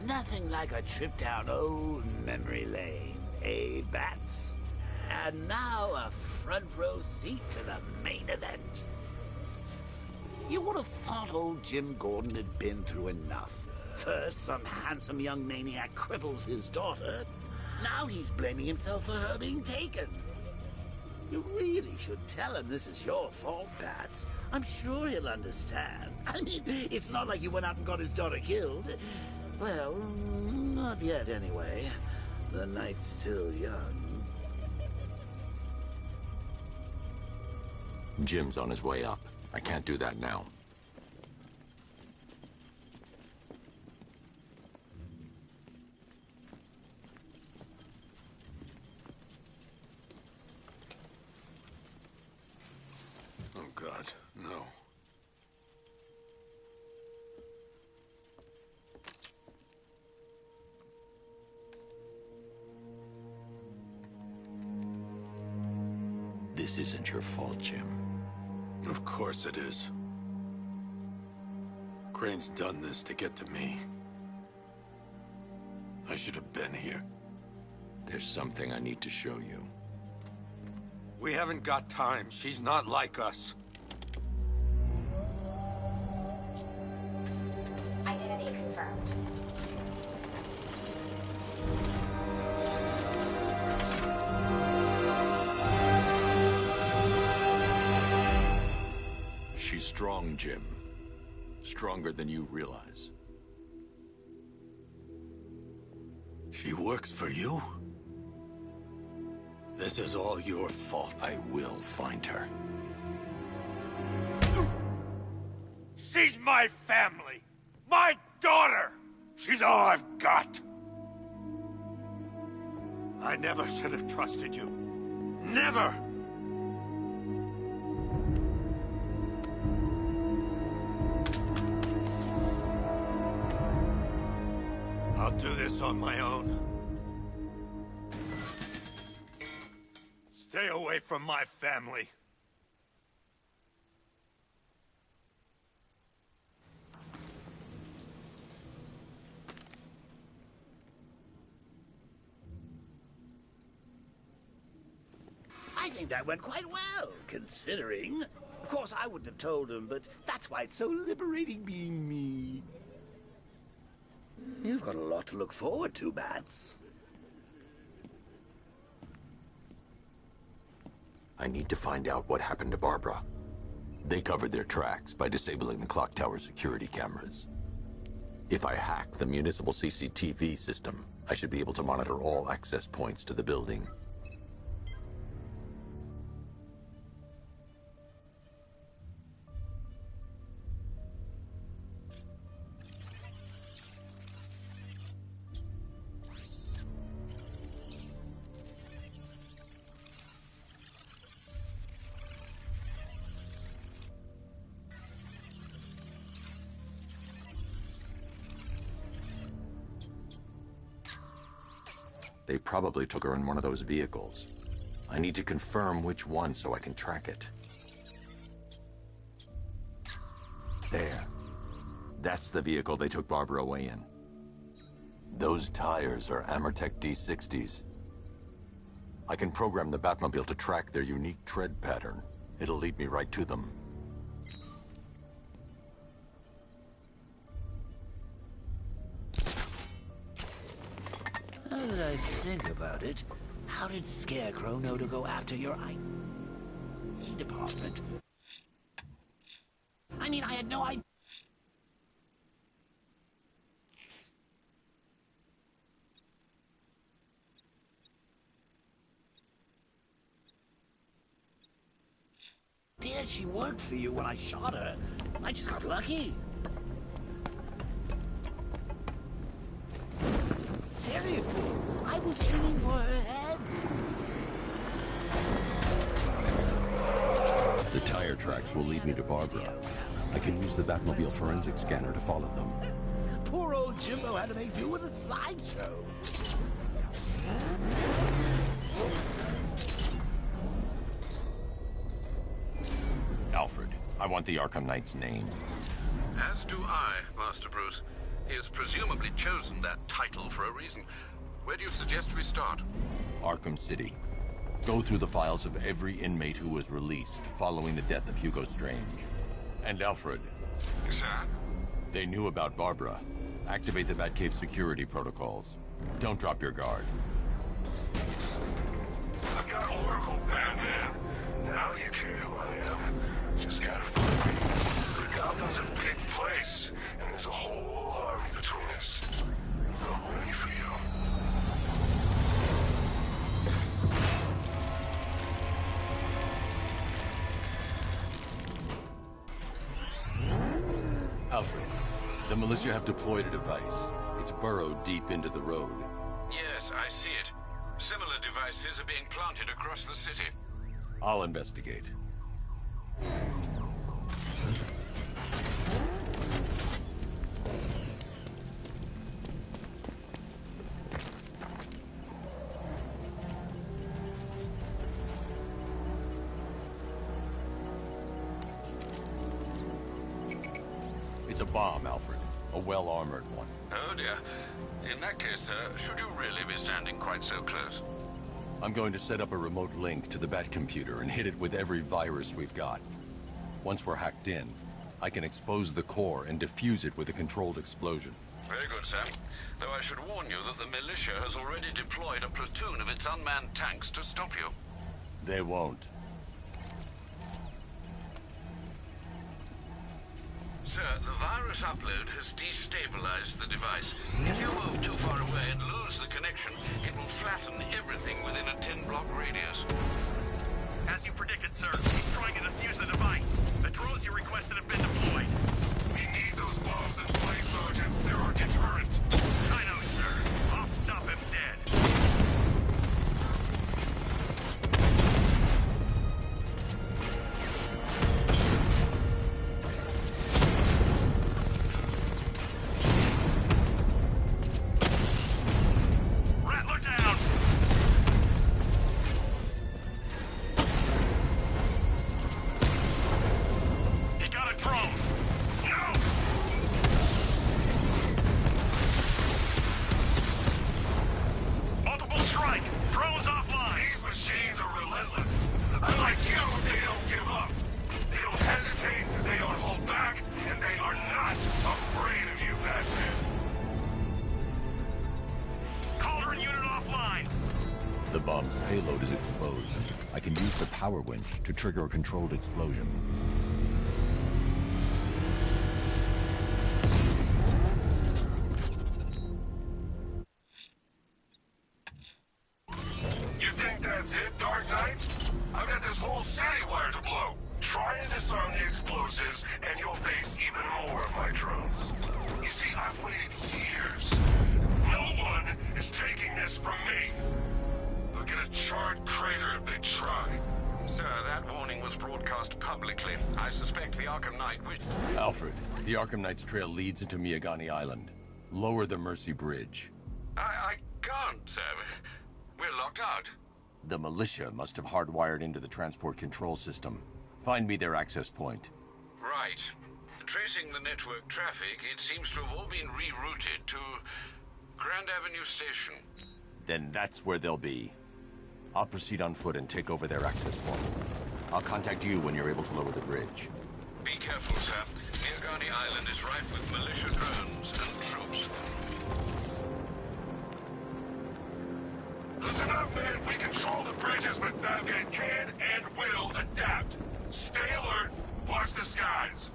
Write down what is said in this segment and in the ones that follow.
Nothing like a trip down old memory lane, eh, Bats? And now a front row seat to the main event. You would have thought old Jim Gordon had been through enough. First, some handsome young maniac cripples his daughter. Now he's blaming himself for her being taken. You really should tell him this is your fault, Bats. I'm sure he'll understand. I mean, it's not like you went out and got his daughter killed. Well, not yet anyway. The night's still young. Jim's on his way up. I can't do that now. Oh, God, no. This isn't your fault, Jim. Of course it is. Crane's done this to get to me. I should have been here. There's something I need to show you. We haven't got time. She's not like us. Identity confirmed. She's strong, Jim. Stronger than you realize. She works for you? This is all your fault. I will find her. She's my family! My daughter! She's all I've got! I never should have trusted you. Never! I'll do this on my own. Stay away from my family. I think that went quite well, considering. Of course, I wouldn't have told him, but that's why it's so liberating being me. You've got a lot to look forward to, Bats. I need to find out what happened to Barbara. They covered their tracks by disabling the clock tower security cameras. If I hack the municipal CCTV system, I should be able to monitor all access points to the building. They probably took her in one of those vehicles. I need to confirm which one so I can track it. There. That's the vehicle they took Barbara away in. Those tires are Amertech D60s. I can program the Batmobile to track their unique tread pattern. It'll lead me right to them. Now that I think about it, how did Scarecrow know to go after your IT department? I mean, I had no idea. She worked for you when I shot her. I just got lucky. Seriously, I was aiming for her head. The tire tracks will lead me to Barbara. I can use the Batmobile forensic scanner to follow them. Poor old Jimbo had to make do with a slideshow. Alfred, I want the Arkham Knight's name. As do I, Master Bruce. He has presumably chosen that title for a reason. Where do you suggest we start? Arkham City. Go through the files of every inmate who was released following the death of Hugo Strange. And Alfred. Sir? They knew about Barbara. Activate the Batcave security protocols. Don't drop your guard. I've got Oracle, Batman. Now you care who I am. Just gotta find me. Gotham's a big place, and there's a whole army between us. I'm ready for you. Alfred, the militia have deployed a device. It's burrowed deep into the road. Yes, I see it. Similar devices are being planted across the city. I'll investigate. It's a bomb, Alfred. A well-armored one. Oh dear. In that case, should you really be standing quite so close? I'm going to set up a remote link to the Bat computer and hit it with every virus we've got. Once we're hacked in, I can expose the core and defuse it with a controlled explosion. Very good, Sam. Though I should warn you that the militia has already deployed a platoon of its unmanned tanks to stop you. They won't. Sir, the virus upload has destabilized the device. If you move too far away and lose the connection, it will flatten everything within a 10-block radius. As you predicted, sir, he's trying to defuse the device. The drones you requested have been deployed. We need those bombs in place, Sergeant. They're our deterrent. I know, sir. I'll stop him dead. The bomb's payload is exposed. I can use the power winch to trigger a controlled explosion. You think that's it, Dark Knight? I've got this whole city wired to blow. Try and disarm the explosives, and you'll face even more of my drones. You see, I've waited years. No one is taking this from me. They'll get a charred crater if they try. Sir, that warning was broadcast publicly. I suspect the Arkham Knight wished... Alfred, the Arkham Knight's trail leads into Miagani Island. Lower the Mercy Bridge. I can't, sir. We're locked out. The militia must have hardwired into the transport control system. Find me their access point. Right. Tracing the network traffic, it seems to have all been rerouted to Grand Avenue Station. Then that's where they'll be. I'll proceed on foot and take over their access point. I'll contact you when you're able to lower the bridge. Be careful, sir. Miagani Island is rife with militia drones and troops. Listen up, man. We control the bridges, but Batman can and will adapt. Stay alert. Watch the skies.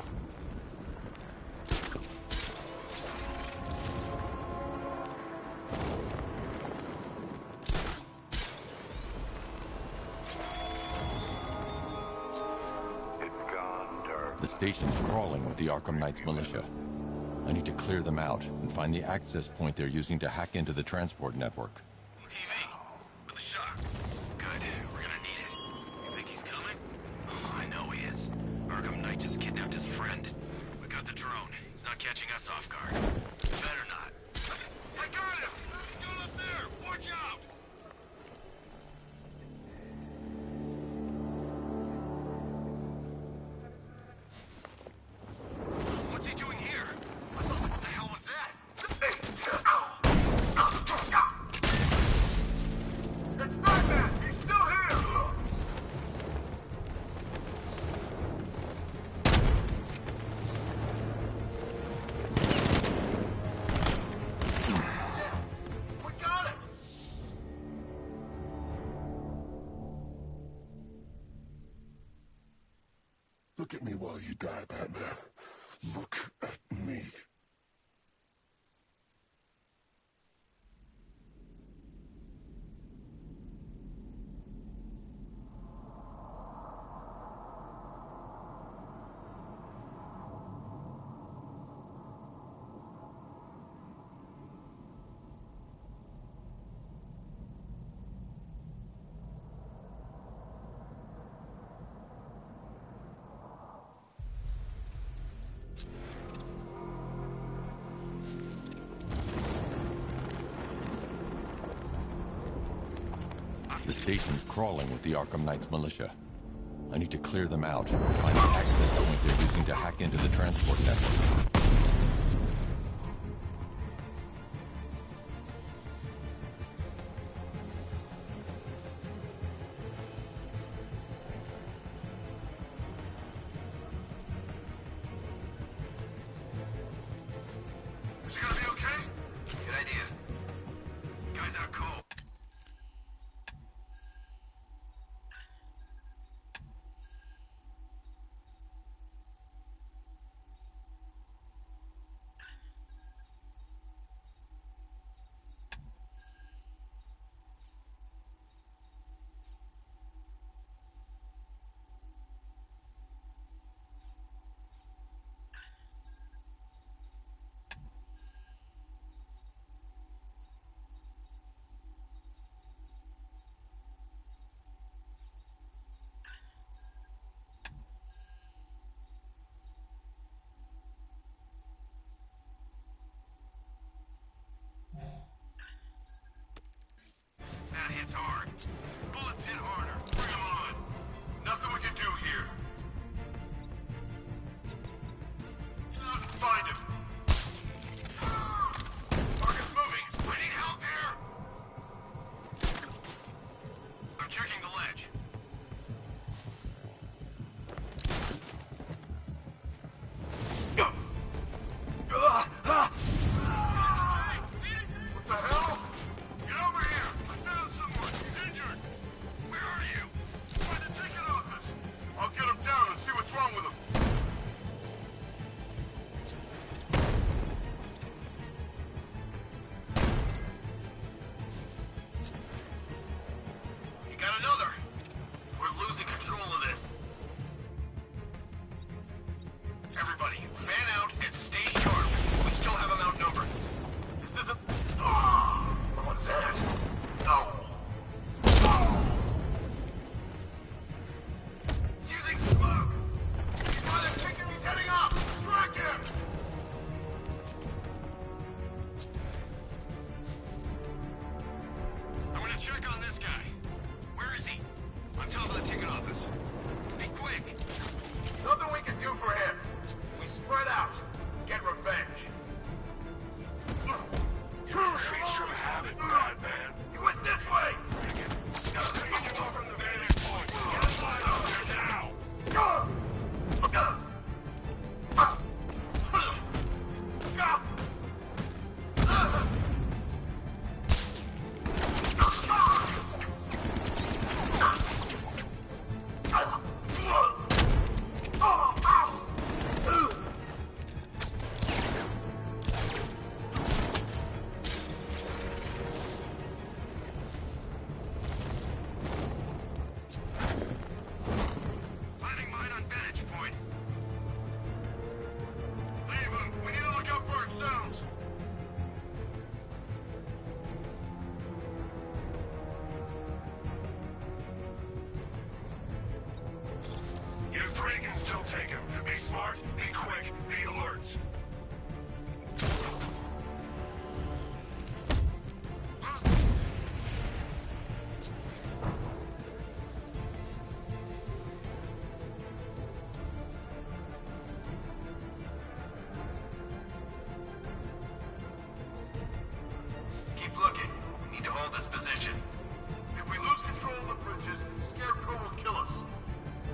The station's crawling with the Arkham Knight's militia. I need to clear them out and find the access point they're using to hack into the transport network. TV. With a shock. Good. We're gonna need it. You think he's coming? Oh, I know he is. Arkham Knight just kidnapped his friend. We got the drone. He's not catching us off guard. Better not. I got him! He's going up there! Watch out! What's he doing here? What the hell was that? Look at me while you die, Batman. Look at me. The station's crawling with the Arkham Knight's militia. I need to clear them out and find the access point they're using to hack into the transport network. Is it gonna be okay? Good idea. Guys out cold. That hits hard. Bullets hit harder. Bring 'em on. Nothing we can do here. Find him. Target's moving. I need help here. I'm checking the ledge. What the hell? Get over here! I found someone! He's injured! Where are you? By the ticket office! I'll get him down and see what's wrong with him. You got another! We're losing control of this. Everybody, fan out and stay sharp. We still have them outnumbered. This isn't... What's that? No! Using smoke! He's by the ticket, he's heading up! Track him! I'm gonna check on this guy. Where is he? On top of the ticket office. Be quick! Nothing we can do for him. We spread out. Get revenge. You're a creature of habit, Batman. He went this way! Gotta take him off from the vantage point. Get a line out there now! Planting mine on vantage point. Leave him. We need to look out for it sounds. You three can still take him. Be smart, be quick, be alert. Keep looking. We need to hold this position. If we lose control of the bridges, Scarecrow will kill us.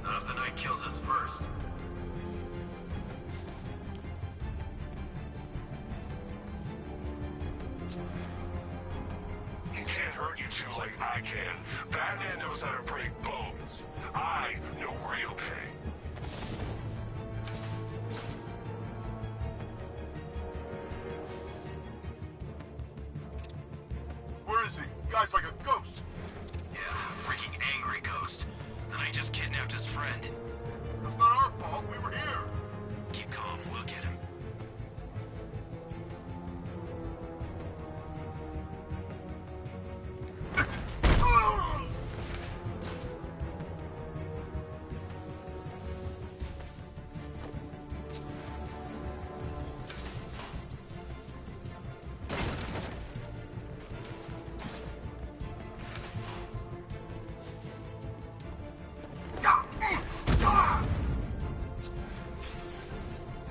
Not if the Knight kills us first. He can't hurt you two like I can. Batman knows how to break bones. I know real pain. guy's like a ghost. Yeah, freaking angry ghost. The knight just kidnapped his friend. That's not our fault. We were here. Keep calm, we'll get him.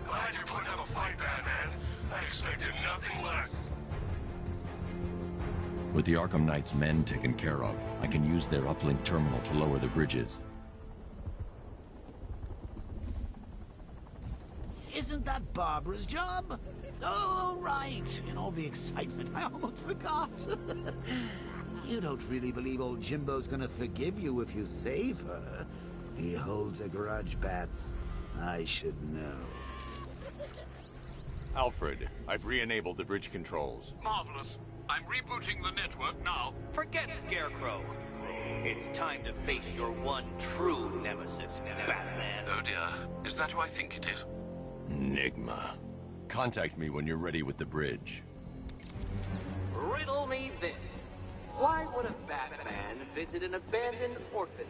Glad you're putting up a fight, Batman. I expected nothing less. With the Arkham Knight's men taken care of, I can use their uplink terminal to lower the bridges. Isn't that Barbara's job? Oh, right. In all the excitement, I almost forgot. You don't really believe old Jimbo's gonna forgive you if you save her. He holds a grudge, Bats. I should know. Alfred, I've re-enabled the bridge controls. Marvelous. I'm rebooting the network now. Forget Scarecrow. It's time to face your one true nemesis, Batman. Oh dear. Is that who I think it is? Enigma. Contact me when you're ready with the bridge. Riddle me this. Why would a Batman visit an abandoned orphanage?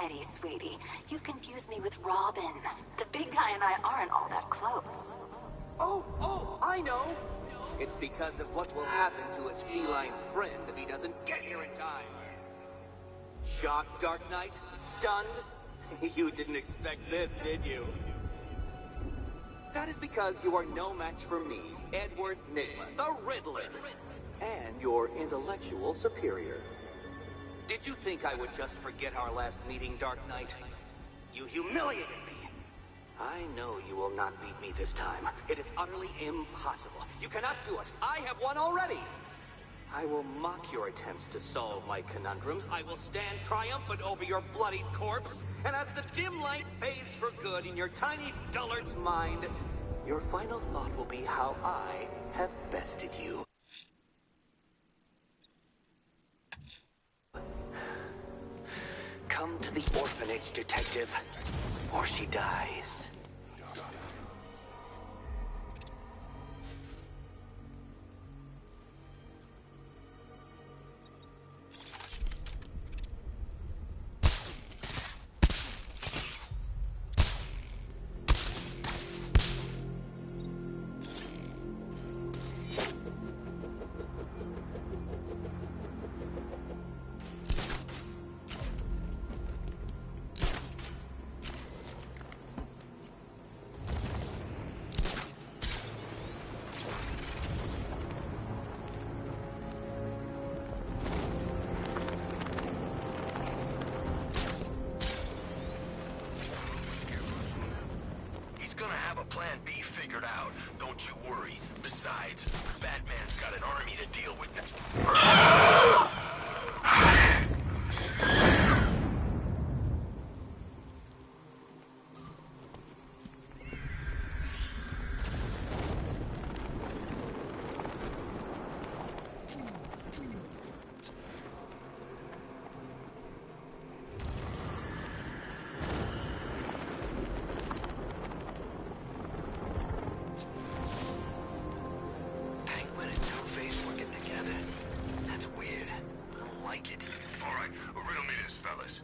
Eddie, sweetie, you confused me with Robin. The big guy and I aren't all that close. Oh, I know. It's because of what will happen to his feline friend if he doesn't get here in time. Shocked, Dark Knight? Stunned? You didn't expect this, did you? That is because you are no match for me, Edward Nygma, the Riddler, and your intellectual superior. Did you think I would just forget our last meeting, Dark Knight? You humiliated me. I know you will not beat me this time. It is utterly impossible. You cannot do it. I have won already. I will mock your attempts to solve my conundrums. I will stand triumphant over your bloodied corpse. And as the dim light fades for good in your tiny dullard's mind, your final thought will be how I have bested you. Come to the orphanage, detective, or she dies. Plan B figured out. Don't you worry. Besides, Batman's got an army to deal with now. Fellas,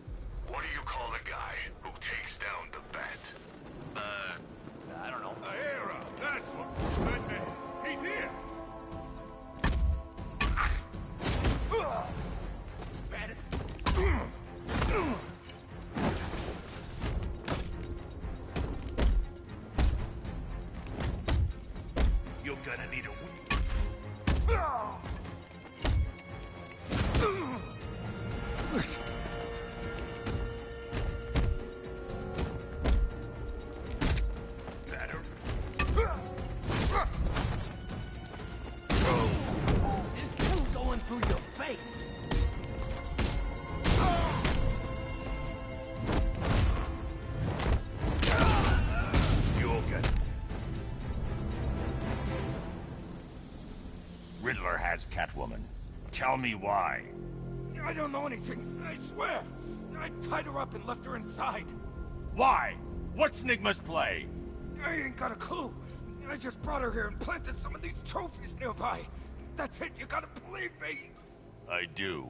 what do you call the guy who takes down the bat? I don't know. Aera, that's what. Good man. He's here. You're gonna need a this Catwoman? Tell me why. I don't know anything, I swear. I tied her up and left her inside. Why? What's Nigma's play? I ain't got a clue. I just brought her here and planted some of these trophies nearby. That's it, you gotta believe me. I do.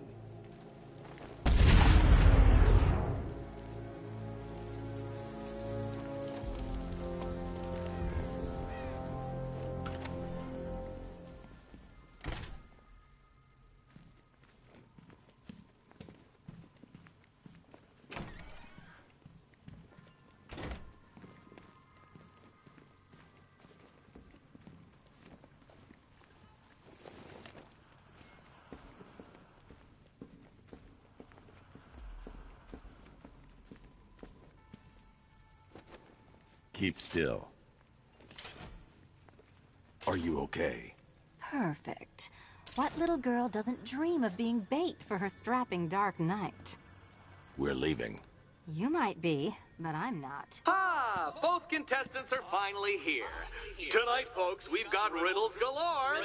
Keep still. Are you okay? Perfect. What little girl doesn't dream of being bait for her strapping Dark Knight? We're leaving. You might be, but I'm not. Ah, both contestants are finally here. Tonight, folks, we've got riddles galore.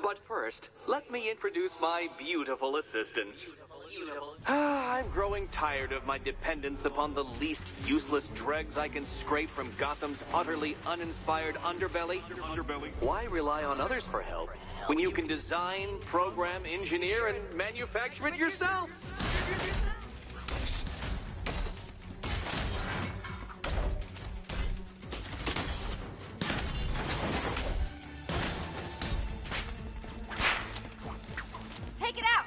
But first, let me introduce my beautiful assistants. I'm growing tired of my dependence upon the least useless dregs I can scrape from Gotham's utterly uninspired underbelly. Why rely on others for help when you can design, program, engineer, and manufacture it yourself? Take it out!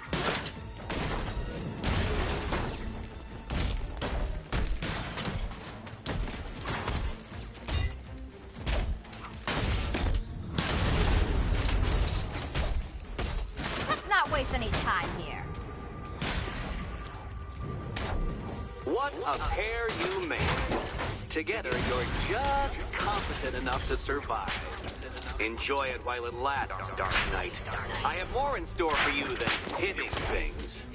Let's not waste any time here. What a pair you make. Together, you're just competent enough to survive. Enjoy it while it lasts, Dark Knight. I have more in store for you than hitting things.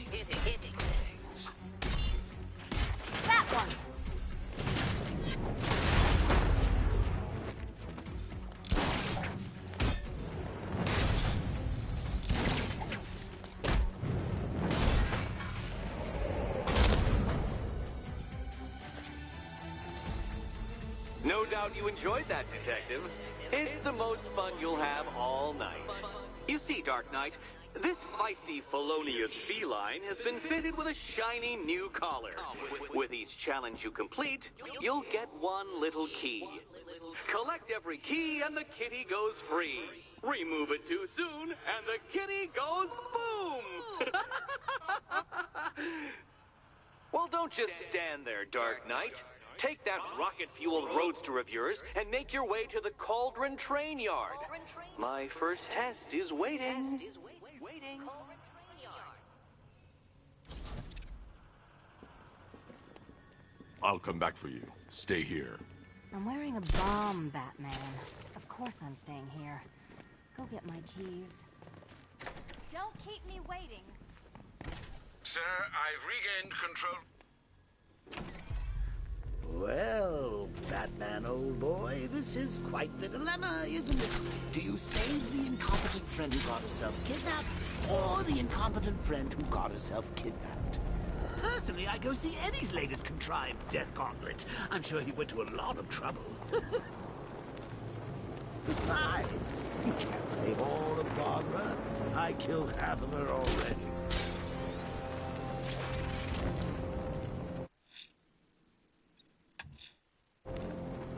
That one! No doubt you enjoyed that, Detective. It's the most fun you'll have all night. You see, Dark Knight, this feisty felonious feline has been fitted with a shiny new collar. With each challenge you complete, you'll get one little key. Collect every key and the kitty goes free. Remove it too soon and the kitty goes boom! Well, don't just stand there, Dark Knight. Take that rocket-fueled roadster of yours and make your way to the Cauldron Train Yard. My first test is waiting. I'll come back for you. Stay here. I'm wearing a bomb, Batman. Of course I'm staying here. Go get my keys. Don't keep me waiting. Sir, I've regained control. Well, Batman, old boy, this is quite the dilemma, isn't it? Do you save the incompetent friend who got herself kidnapped, or the incompetent friend who got herself kidnapped? Personally, I go see Eddie's latest contrived death gauntlet. I'm sure he went to a lot of trouble. Besides, you can't save all of Barbara. I killed half of her already.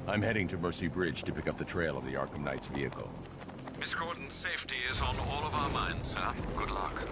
I'm heading to Mercy Bridge to pick up the trail of the Arkham Knight's vehicle. Miss Gordon's safety is on all of our minds, sir. Good luck.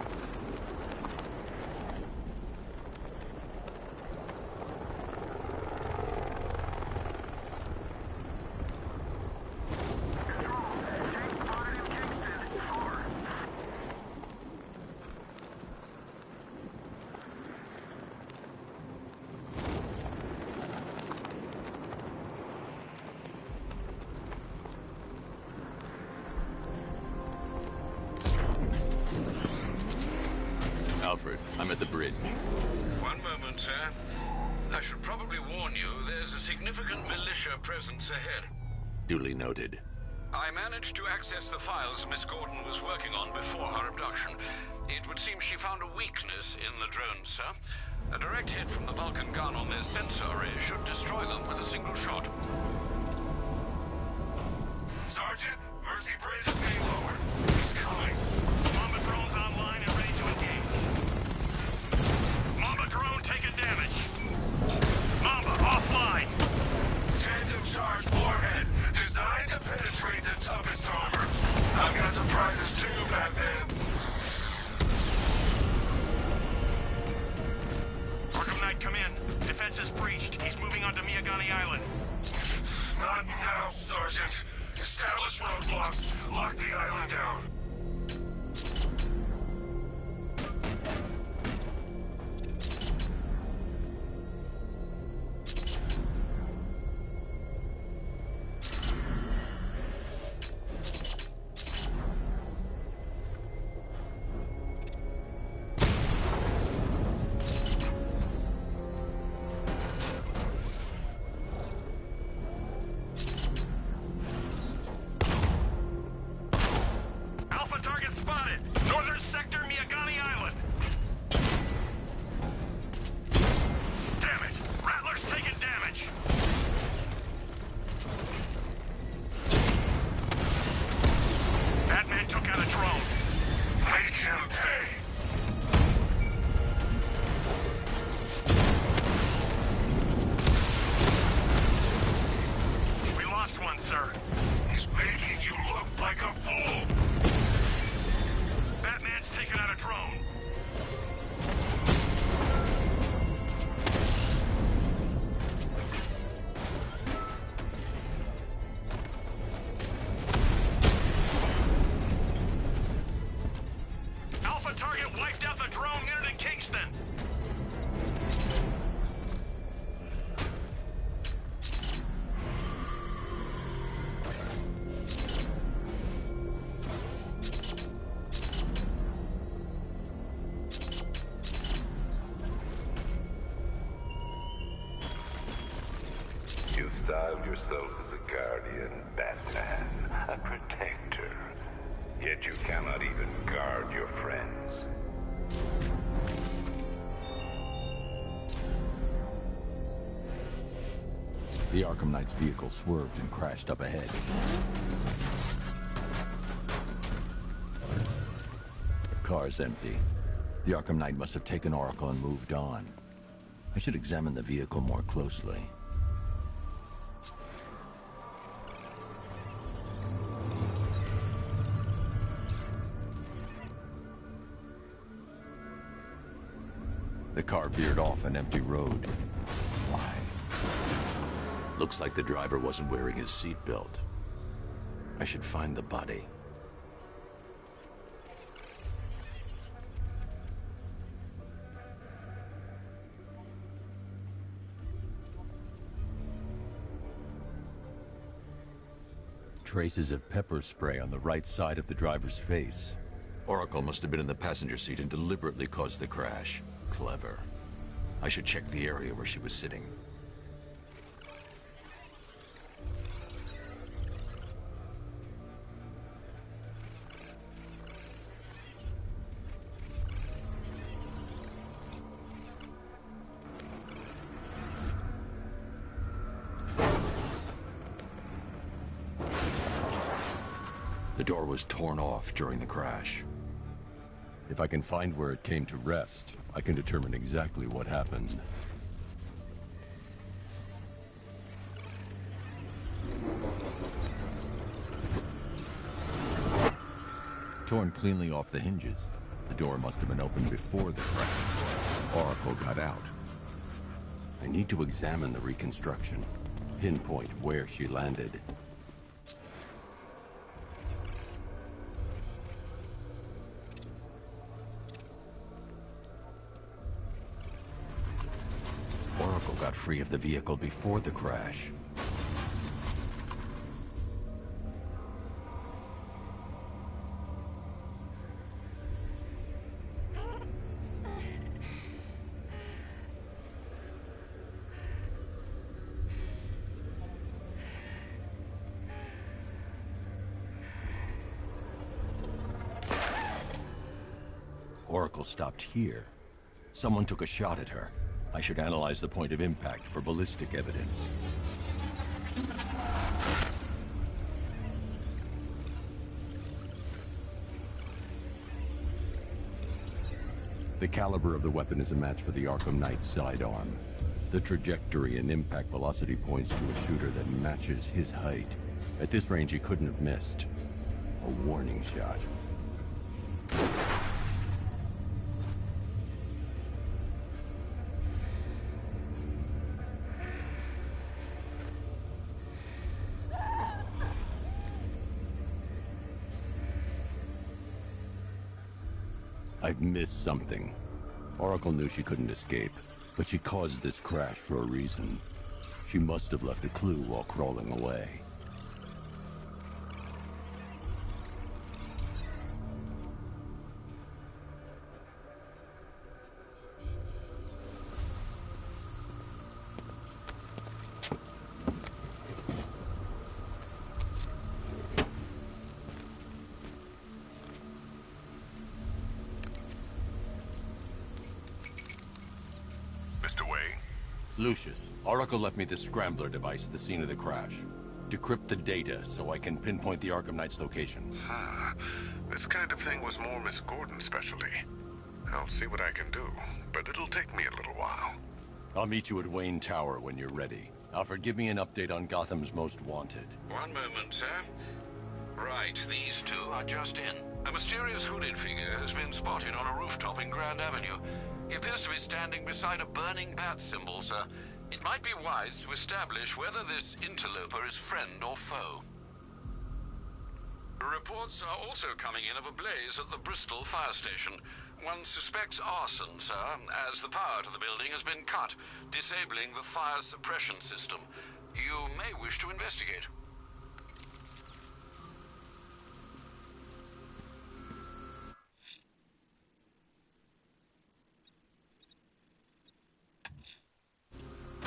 Alfred, I'm at the bridge. One moment, sir. I should probably warn you, there's a significant militia presence ahead. Duly noted. I managed to access the files Miss Gordon was working on before her abduction. It would seem she found a weakness in the drones, sir. A direct hit from the Vulcan gun on their sensor array should destroy them with a single shot. Sergeant, Mercy Bridge is being lowered. He's coming. Mamba drone's online and ready to engage. Mamba drone taking damage. Mamba offline. Tandem charge warhead, designed to penetrate the toughest armor. I've got surprises too, Batman. Arkham Knight, come in. Defense is breached. He's moving onto Miyagani Island. Not now, Sergeant. Establish roadblocks. Lock the island down. Styled yourself as a guardian, Batman, a protector. Yet you cannot even guard your friends. The Arkham Knight's vehicle swerved and crashed up ahead. The car's empty. The Arkham Knight must have taken Oracle and moved on. I should examine the vehicle more closely. The car veered off an empty road. Why? Looks like the driver wasn't wearing his seatbelt. I should find the body. Traces of pepper spray on the right side of the driver's face. Oracle must have been in the passenger seat and deliberately caused the crash. Clever. I should check the area where she was sitting. The door was torn off during the crash. If I can find where it came to rest, I can determine exactly what happened. Torn cleanly off the hinges. The door must have been opened before the crash. Oracle got out. I need to examine the reconstruction, pinpoint where she landed. Oracle got free of the vehicle before the crash. Oracle stopped here. Someone took a shot at her. I should analyze the point of impact for ballistic evidence. The caliber of the weapon is a match for the Arkham Knight's sidearm. The trajectory and impact velocity points to a shooter that matches his height. At this range, he couldn't have missed. A warning shot. I've missed something. Oracle knew she couldn't escape, but she caused this crash for a reason. She must have left a clue while crawling away. Lucius, Oracle left me the scrambler device at the scene of the crash. Decrypt the data so I can pinpoint the Arkham Knight's location. This kind of thing was more Miss Gordon's specialty. I'll see what I can do, but it'll take me a little while. I'll meet you at Wayne Tower when you're ready. Alfred, give me an update on Gotham's Most Wanted. One moment, sir. Right, these two are just in. A mysterious hooded figure has been spotted on a rooftop in Grand Avenue. He appears to be standing beside a burning bat symbol, sir. It might be wise to establish whether this interloper is friend or foe. Reports are also coming in of a blaze at the Bristol fire station. One suspects arson, sir, as the power to the building has been cut, disabling the fire suppression system. You may wish to investigate.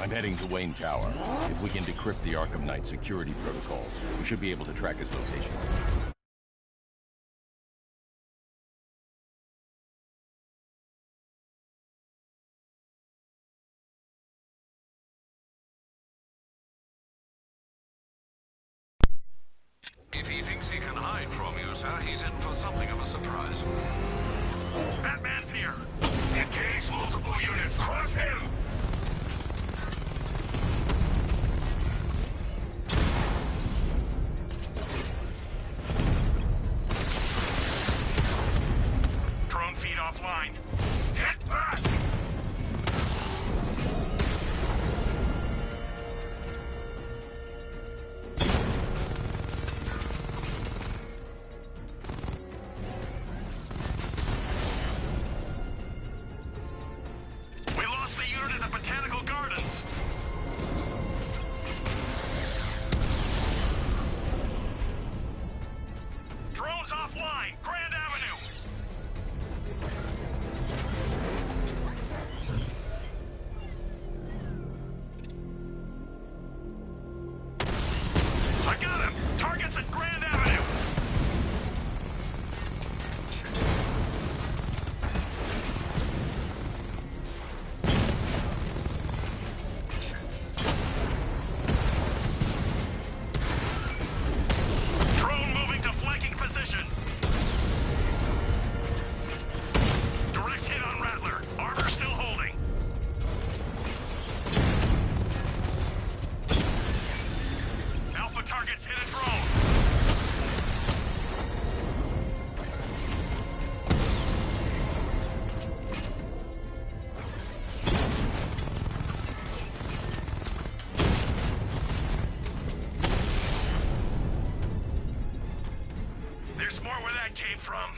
I'm heading to Wayne Tower. If we can decrypt the Arkham Knight security protocols, we should be able to track his location. If he thinks he can hide from you, sir, he's in for something of a surprise. Batman's here! Engage multiple units! Crush him! Drone feed offline. Get back! We lost the unit at the Botanical Gardens. Drones offline. Grand Avenue. I got him! Target's at Grand Avenue! Drone moving to flanking position! Direct hit on Rattler. Armor still holding. Alpha targets hit a drone. There's more where that came from.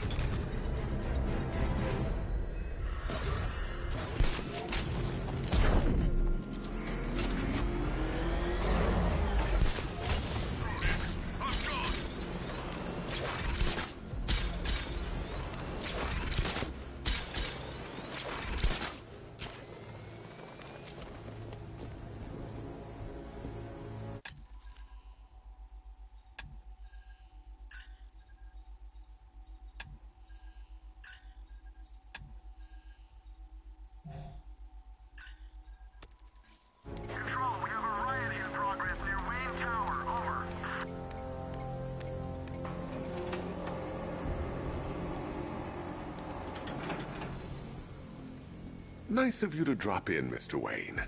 Nice of you to drop in, Mr. Wayne.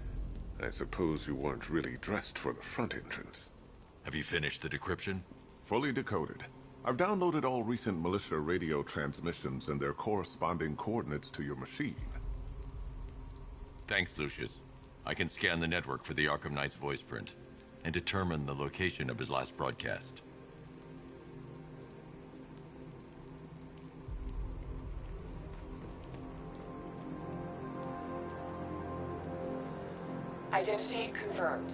I suppose you weren't really dressed for the front entrance. Have you finished the decryption? Fully decoded. I've downloaded all recent militia radio transmissions and their corresponding coordinates to your machine. Thanks, Lucius. I can scan the network for the Arkham Knight's voice print and determine the location of his last broadcast. Identity confirmed.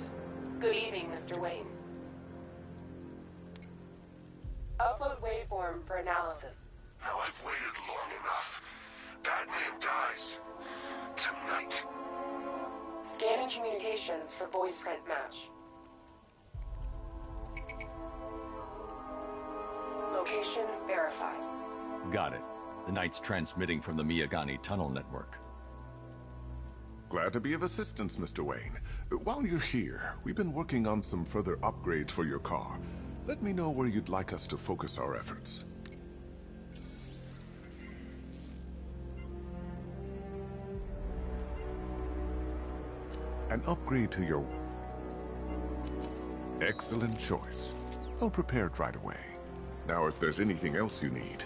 Good evening, Mr. Wayne. Upload waveform for analysis. Now I've waited long enough. Batman dies. Tonight. Scanning communications for voice print match. Location verified. Got it. The Knight's transmitting from the Miyagani tunnel network. Glad to be of assistance, Mr. Wayne. While you're here, we've been working on some further upgrades for your car. Let me know where you'd like us to focus our efforts. An upgrade to your... Excellent choice. I'll prepare it right away. Now, if there's anything else you need...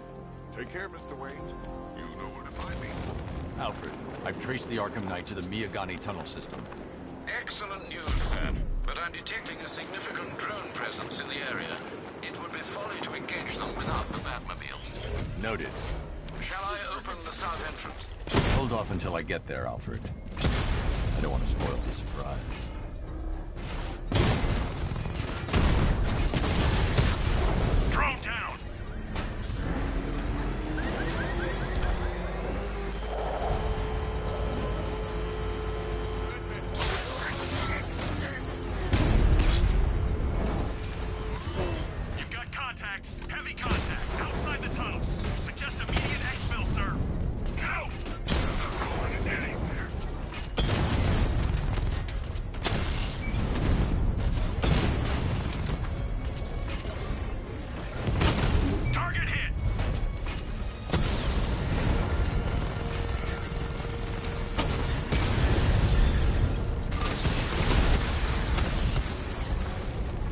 Take care, Mr. Wayne. You know where to find me. Alfred, I've traced the Arkham Knight to the Miyagani tunnel system. Excellent news, sir. But I'm detecting a significant drone presence in the area. It would be folly to engage them without the Batmobile. Noted. Shall I open the south entrance? Hold off until I get there, Alfred. I don't want to spoil the surprise. Drone down! You've got contact. Heavy contact. Outside the tunnel. Suggest immediate exfil, sir. Go! I'm not going anywhere. Target hit!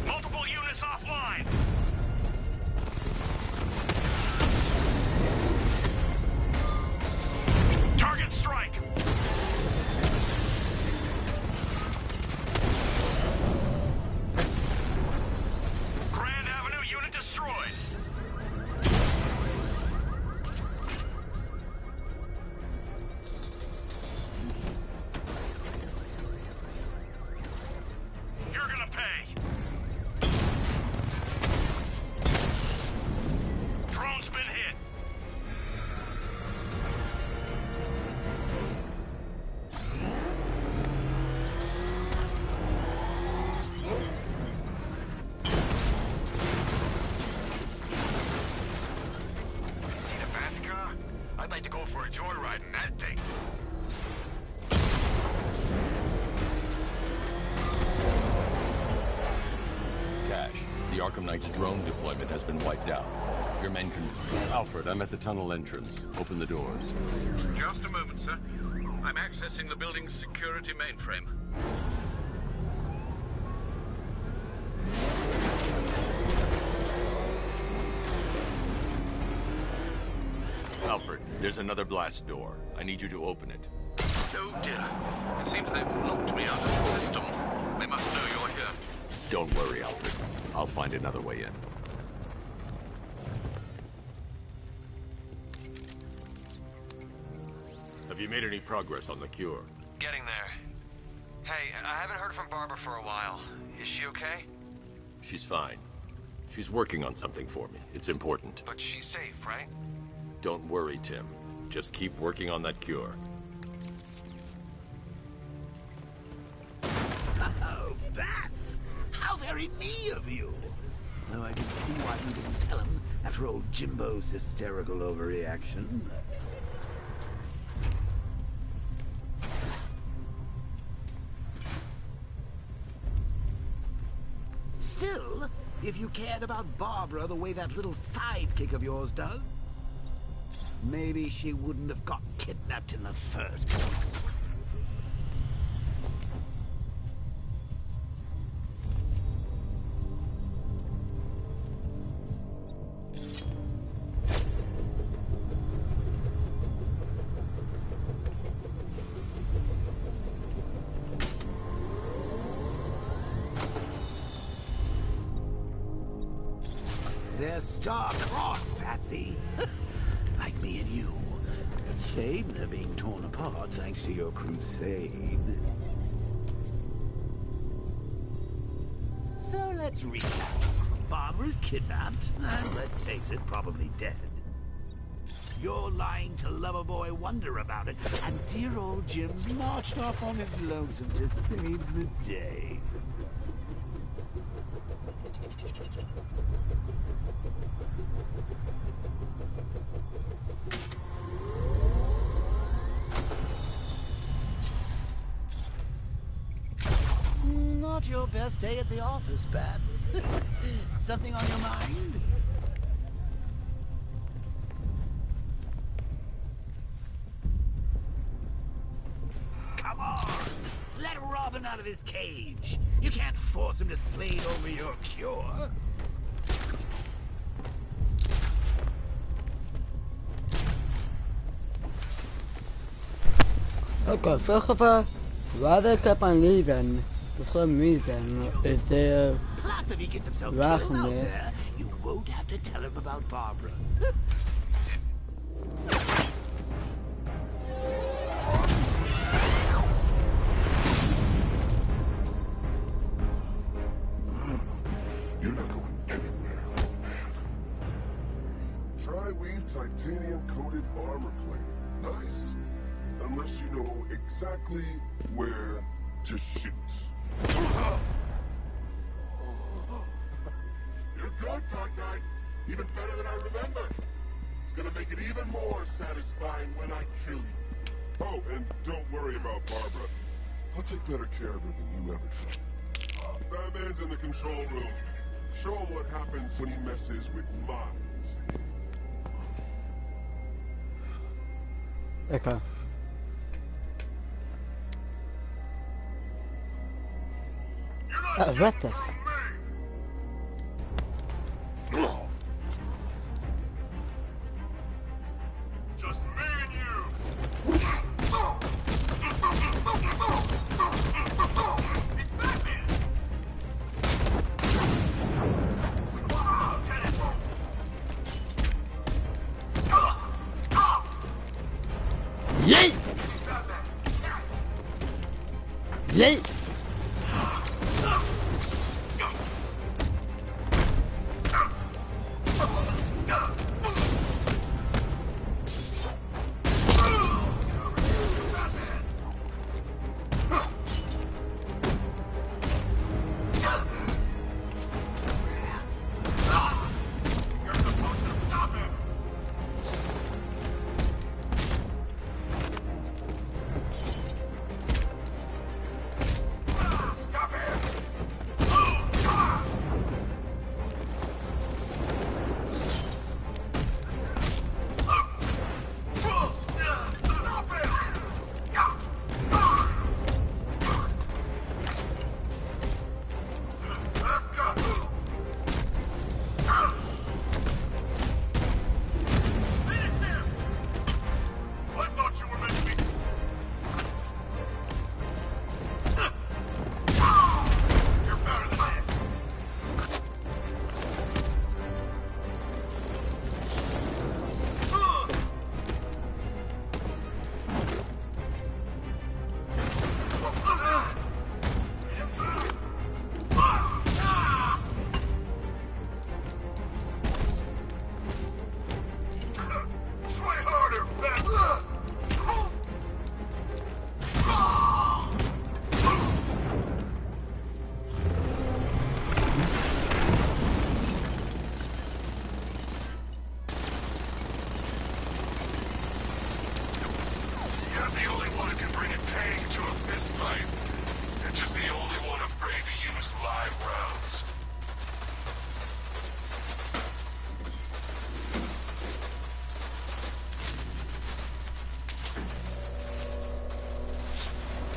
Multiple units offline! Target strike! Grand Avenue unit destroyed! You're gonna pay! Drone's been hit! See the Bat's car? I'd like to go for a joyride in that thing. Cash, the Arkham Knight's drone deployment has been wiped out. Your men can... Alfred, I'm at the tunnel entrance. Open the doors. Just a moment, sir. I'm accessing the building's security mainframe. Alfred, there's another blast door. I need you to open it. Oh dear. It seems they've locked me out of the system. They must know you're here. Don't worry, Alfred. I'll find another way in. Have you made any progress on the cure? Getting there. Hey, I haven't heard from Barbara for a while. Is she okay? She's fine. She's working on something for me. It's important. But she's safe, right? Don't worry, Tim. Just keep working on that cure. Oh, Bats! How very me of you! Though I can see why you didn't tell him after old Jimbo's hysterical overreaction. Still, if you cared about Barbara the way that little sidekick of yours does, maybe she wouldn't have got kidnapped in the first place. They're star-crossed, Patsy. Like me and you. Shame they're being torn apart thanks to your crusade. So let's recap. Barbara's kidnapped, and let's face it, probably dead. You're lying to Loverboy Wonder about it, and dear old Jim's marched off on his lonesome to save the day. Not your best day at the office, Bats. Something on your mind? Come on! Let Robin out of his cage! You can't force him to slave over your cure! Okay, first of all, why they kept on leaving for some reason is their Plus, if he gets himself killed out there, you won't have to tell him about Barbara. You're not going anywhere, old man. Tri-weave titanium-coated armor plate. Nice. Unless you know exactly where to shoot. You're good, Dark Knight. Even better than I remember. It's gonna make it even more satisfying when I kill you. Oh, and don't worry about Barbara. I'll take better care of her than you ever did. Batman's in the control room. Show him what happens when he messes with minds. Okay. What the f- Just me and you. Yeet! Yeet!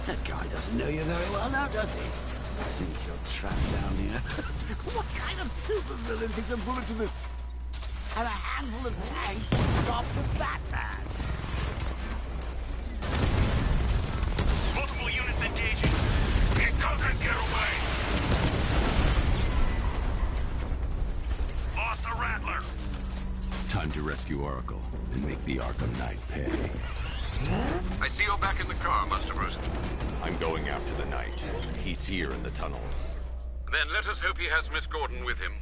That guy doesn't know you very well now, does he? I think you're trapped down here. What kind of supervillain takes a bullet to the... and a handful of tanks to stop the Batman? Multiple units engaging. He doesn't get away! Lost the rat rescue Oracle and make the Arkham Knight pay. I see you're back in the car, Master Bruce. I'm going after the Knight. He's here in the tunnel. Then let us hope he has Miss Gordon with him.